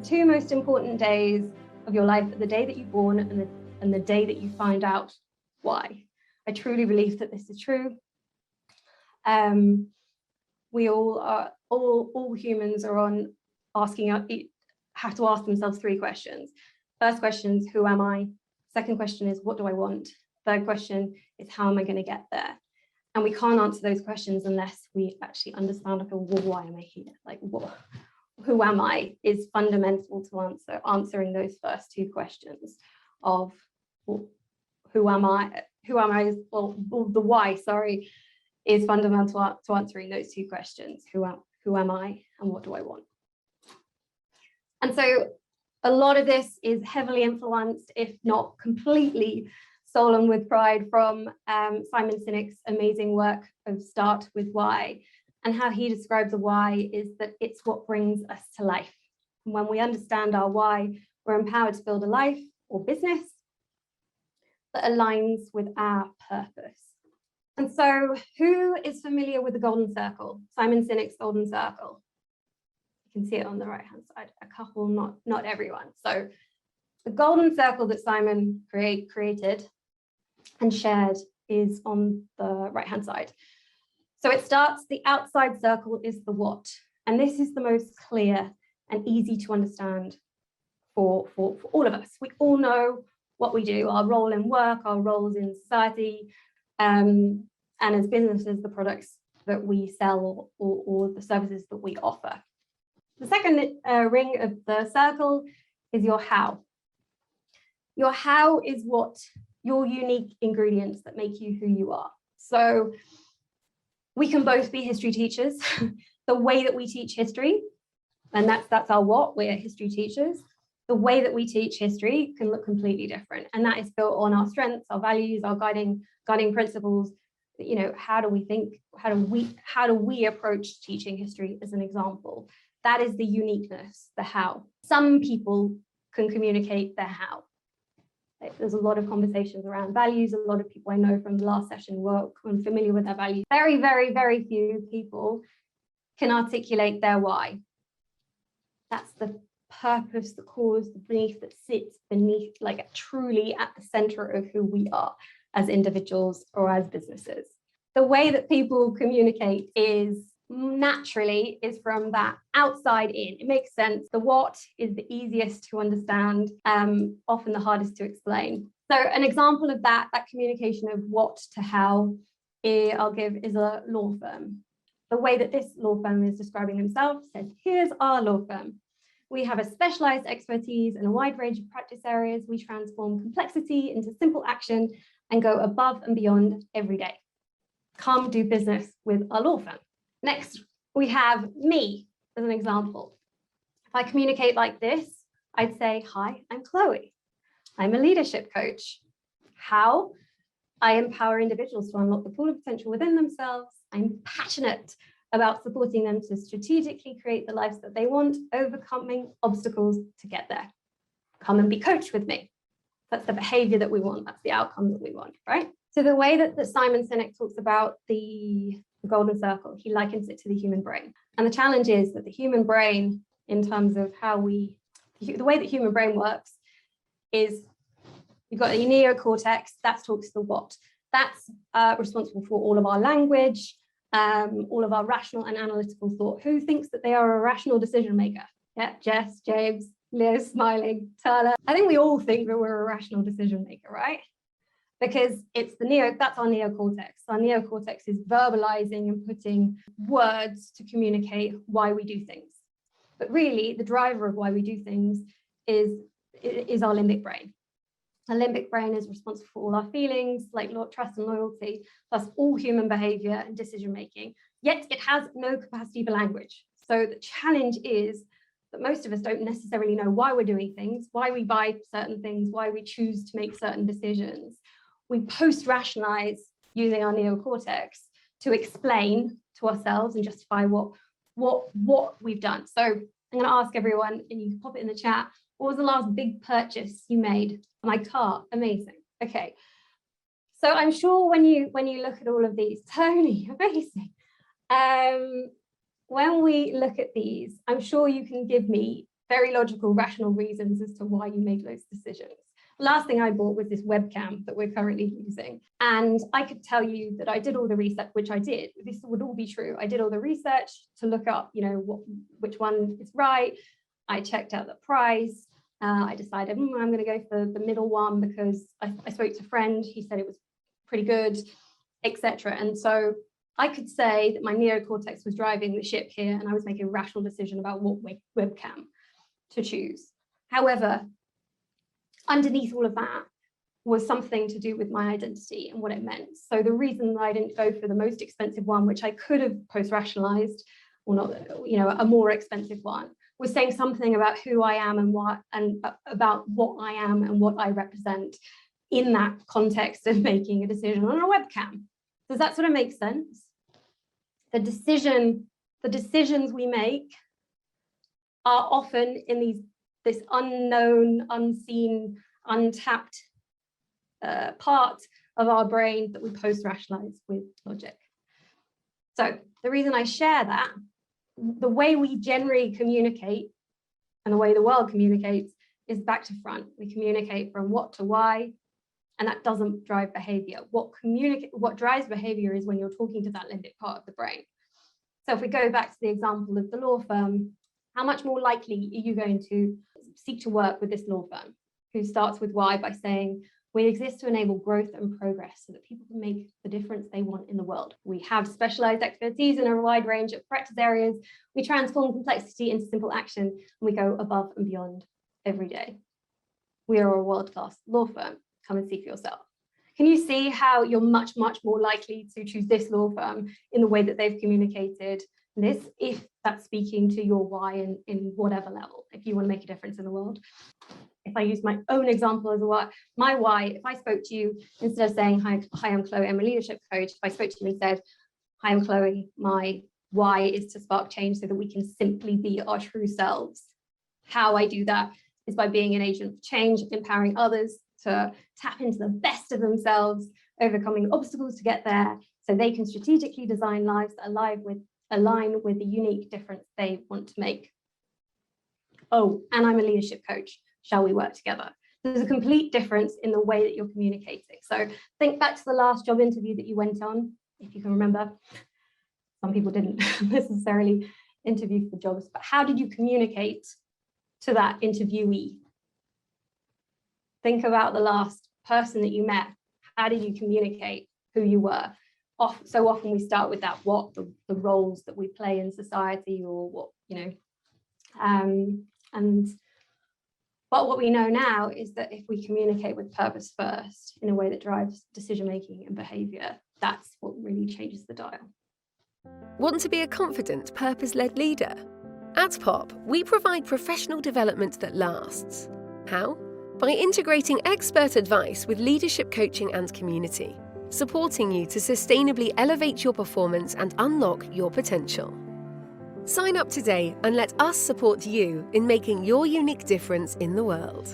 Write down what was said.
two most important days of your life are the day that you're born and the day that you find out why. I truly believe that this is true. We all humans are on have to ask themselves three questions. First question is, who am I? Second question is, what do I want? Third question is, how am I going to get there? And we can't answer those questions unless we actually understand, okay, well, why am I here? Like, who am I is fundamental to answering those first two questions of, well, who am I? Who am I? Well, the why, sorry, is fundamental to answering those two questions. Who am I and what do I want? And so a lot of this is heavily influenced, if not completely stolen with pride, from Simon Sinek's amazing work of Start With Why. And how he describes a why is that it's what brings us to life. And when we understand our why, we're empowered to build a life or business that aligns with our purpose. And so who is familiar with the golden circle? Simon Sinek's golden circle. You can see it on the right-hand side, a couple, not everyone. So the golden circle that Simon created and shared is on the right-hand side. So it starts, the outside circle is the what, and this is the most clear and easy to understand for all of us. We all know what we do, our role in work, our roles in society, and as businesses, the products that we sell or the services that we offer. The second ring of the circle is your how. Your how is what your unique ingredients that make you who you are. So we can both be history teachers. The way that we teach history, and that's our what, we're history teachers. The way that we teach history can look completely different. And that is built on our strengths, our values, our guiding principles. You know, how do we think, how do we approach teaching history as an example? That is the uniqueness, the how. Some people can communicate their how. There's a lot of conversations around values. A lot of people I know from the last session were familiar with their values. Very, very, very few people can articulate their why. That's the purpose, the cause, the belief that sits beneath, like truly at the center of who we are as individuals or as businesses. The way that people communicate is from that outside in. It makes sense. The what is the easiest to understand, often the hardest to explain. So an example of that communication of what to how I'll give is a law firm. The way that this law firm is describing themselves says, here's our law firm. We have a specialized expertise in a wide range of practice areas. We transform complexity into simple action and go above and beyond every day. Come do business with our law firm. Next, we have me as an example. If I communicate like this, I'd say, hi, I'm Chloe. I'm a leadership coach. How? I empower individuals to unlock the full potential within themselves. I'm passionate about supporting them to strategically create the lives that they want, overcoming obstacles to get there. Come and be coached with me. That's the behavior that we want. That's the outcome that we want, right? So the way that Simon Sinek talks about the golden circle, he likens it to the human brain. And the challenge is that the human brain, in terms of the way that human brain works, is you've got the neocortex, that talks to the what. That's responsible for all of our language, all of our rational and analytical thought. Who thinks that they are a rational decision maker? Yeah, Jess, James, Leo smiling, Tyler. I think we all think that we're a rational decision maker, right? Because it's that's our neocortex. Our neocortex is verbalizing and putting words to communicate why we do things. But really, the driver of why we do things is our limbic brain. Our limbic brain is responsible for all our feelings, like trust and loyalty, plus all human behavior and decision making. Yet it has no capacity for language. So the challenge is that most of us don't necessarily know why we're doing things, why we buy certain things, why we choose to make certain decisions. We post-rationalize using our neocortex to explain to ourselves and justify what we've done. So I'm going to ask everyone, and you can pop it in the chat, what was the last big purchase you made? My car. Amazing. Okay. So I'm sure when you look at all of these, Tony, amazing. When we look at these, I'm sure you can give me very logical, rational reasons as to why you make those decisions. The last thing I bought was this webcam that we're currently using. And I could tell you that I did all the research, which I did. This would all be true. I did all the research to look up, which one is right. I checked out the price. I decided I'm going to go for the middle one because I spoke to a friend. He said it was pretty good, etc. And so I could say that my neocortex was driving the ship here, and I was making a rational decision about what webcam to choose. However, underneath all of that was something to do with my identity and what it meant. So the reason that I didn't go for the most expensive one, which I could have post-rationalized, or not, a more expensive one, was saying something about who I am and about what I am and what I represent in that context of making a decision on a webcam. Does that sort of make sense? The decisions we make are often in this unknown, unseen, untapped part of our brain that we post-rationalize with logic. So the reason I share that, the way we generally communicate and the way the world communicates is back to front. We communicate from what to why, and that doesn't drive behavior. What drives behavior is when you're talking to that limbic part of the brain. So if we go back to the example of the law firm, how much more likely are you going to seek to work with this law firm who starts with why by saying, we exist to enable growth and progress so that people can make the difference they want in the world. We have specialized expertise in a wide range of practice areas. We transform complexity into simple action, and we go above and beyond every day. We are a world-class law firm. Come and see for yourself. Can you see how you're much, much more likely to choose this law firm in the way that they've communicated this, if that's speaking to your why in whatever level, if you want to make a difference in the world? If I use my own example as a why, my why, if I spoke to you, instead of saying, hi, I'm Chloe, I'm a leadership coach, if I spoke to you and said, hi, I'm Chloe, my why is to spark change so that we can simply be our true selves. How I do that is by being an agent of change, empowering others to tap into the best of themselves, overcoming obstacles to get there, so they can strategically design lives that align with the unique difference they want to make. Oh, and I'm a leadership coach. Shall we work together? There's a complete difference in the way that you're communicating. So think back to the last job interview that you went on, if you can remember. Some people didn't necessarily interview for jobs, but how did you communicate to that interviewee? Think about the last person that you met. How did you communicate who you were? So often we start with that, the roles that we play in society, or what, but what we know now is that if we communicate with purpose first in a way that drives decision-making and behavior, that's what really changes the dial. Want to be a confident, purpose-led leader? At Popp, we provide professional development that lasts. How? By integrating expert advice with leadership coaching and community, supporting you to sustainably elevate your performance and unlock your potential. Sign up today and let us support you in making your unique difference in the world.